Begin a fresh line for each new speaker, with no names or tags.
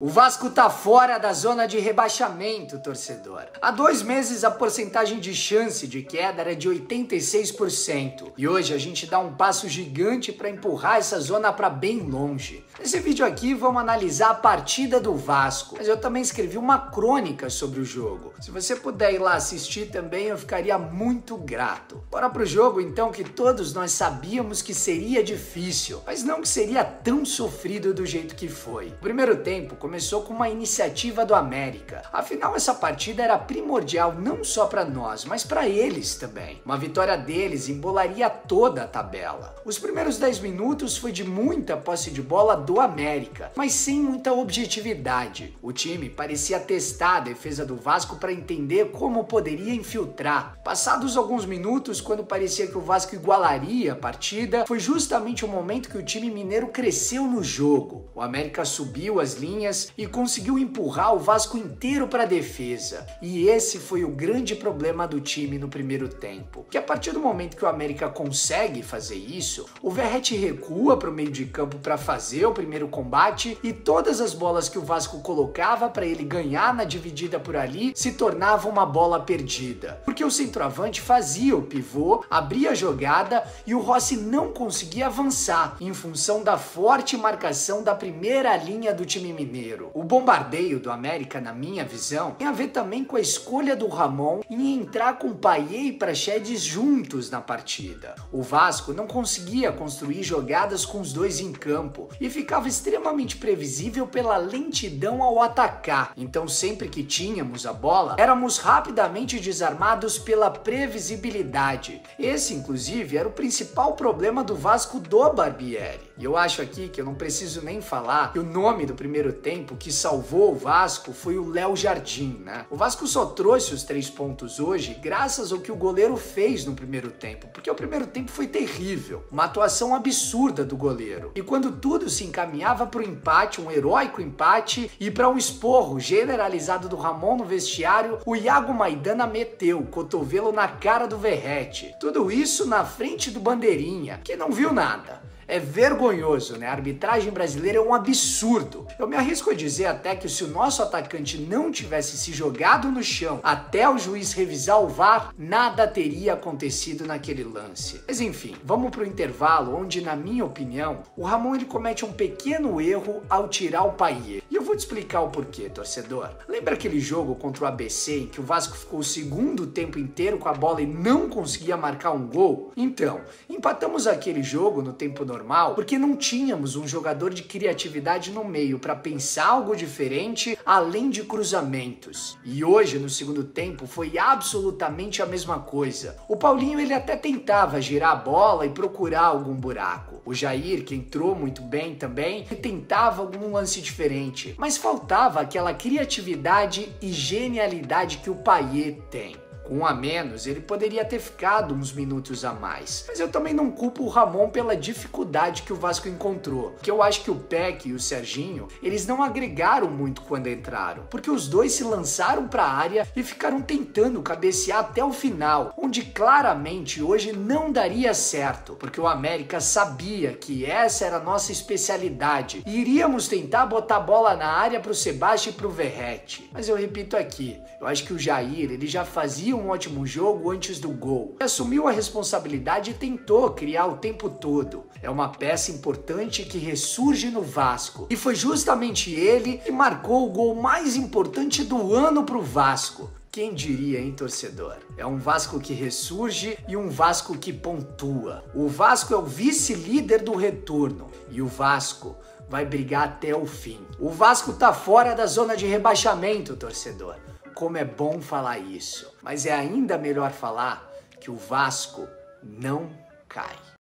O Vasco tá fora da zona de rebaixamento, torcedor. Há 2 meses a porcentagem de chance de queda era de 86%. E hoje a gente dá um passo gigante para empurrar essa zona para bem longe. Nesse vídeo aqui vamos analisar a partida do Vasco, mas eu também escrevi uma crônica sobre o jogo. Se você puder ir lá assistir também, eu ficaria muito grato. Bora pro jogo então, que todos nós sabíamos que seria difícil, mas não que seria tão sofrido do jeito que foi. O primeiro tempo começou com uma iniciativa do América. Afinal, essa partida era primordial não só para nós, mas para eles também. Uma vitória deles embolaria toda a tabela. Os primeiros 10 minutos foi de muita posse de bola do América, mas sem muita objetividade. O time parecia testar a defesa do Vasco para entender como poderia infiltrar. Passados alguns minutos, quando parecia que o Vasco igualaria a partida, foi justamente o momento que o time mineiro cresceu no jogo. O América subiu as linhas e conseguiu empurrar o Vasco inteiro para a defesa. E esse foi o grande problema do time no primeiro tempo. Que a partir do momento que o América consegue fazer isso, o Verratti recua para o meio de campo para fazer o primeiro combate e todas as bolas que o Vasco colocava para ele ganhar na dividida por ali se tornavam uma bola perdida. Porque o centroavante fazia o pivô, abria a jogada e o Rossi não conseguia avançar em função da forte marcação da primeira linha do time mineiro. O bombardeio do América, na minha visão, tem a ver também com a escolha do Ramon em entrar com Payet e Praxedes juntos na partida. O Vasco não conseguia construir jogadas com os dois em campo e ficava extremamente previsível pela lentidão ao atacar. Então, sempre que tínhamos a bola, éramos rapidamente desarmados pela previsibilidade. Esse, inclusive, era o principal problema do Vasco do Barbieri. E eu acho aqui que eu não preciso nem falar que o nome do primeiro tempo que salvou o Vasco foi o Léo Jardim, né? O Vasco só trouxe os 3 pontos hoje graças ao que o goleiro fez no primeiro tempo, porque o primeiro tempo foi terrível, uma atuação absurda do goleiro. E quando tudo se encaminhava para o empate, um heróico empate, e para um esporro generalizado do Ramon no vestiário, o Iago Maidana meteu o cotovelo na cara do Verratti. Tudo isso na frente do Bandeirinha, que não viu nada. É vergonhoso, né? A arbitragem brasileira é um absurdo. Eu me arrisco a dizer até que se o nosso atacante não tivesse se jogado no chão até o juiz revisar o VAR, nada teria acontecido naquele lance. Mas enfim, vamos pro intervalo, onde, na minha opinião, o Ramon ele comete um pequeno erro ao tirar o Payet. E eu vou te explicar o porquê, torcedor. Lembra aquele jogo contra o ABC em que o Vasco ficou o segundo tempo inteiro com a bola e não conseguia marcar um gol? Então, empatamos aquele jogo no tempo normal porque não tínhamos um jogador de criatividade no meio para pensar algo diferente além de cruzamentos. E hoje, no segundo tempo, foi absolutamente a mesma coisa. O Paulinho ele até tentava girar a bola e procurar algum buraco. O Jair, que entrou muito bem também, tentava algum lance diferente, mas faltava aquela criatividade e genialidade que o Payet tem. Com 1 a menos, ele poderia ter ficado uns minutos a mais. Mas eu também não culpo o Ramon pela dificuldade que o Vasco encontrou. Porque eu acho que o Peck e o Serginho, eles não agregaram muito quando entraram. Porque os dois se lançaram para a área e ficaram tentando cabecear até o final. Onde claramente hoje não daria certo. Porque o América sabia que essa era a nossa especialidade. E iríamos tentar botar a bola na área para o Sebastião e para o Verratti. Mas eu repito aqui, eu acho que o Jair, ele já fazia um ótimo jogo antes do gol. Assumiu a responsabilidade e tentou criar o tempo todo. É uma peça importante que ressurge no Vasco. E foi justamente ele que marcou o gol mais importante do ano pro Vasco. Quem diria, hein, torcedor? É um Vasco que ressurge e um Vasco que pontua. O Vasco é o vice-líder do retorno. E o Vasco vai brigar até o fim. O Vasco tá fora da zona de rebaixamento, torcedor. Como é bom falar isso, mas é ainda melhor falar que o Vasco não cai.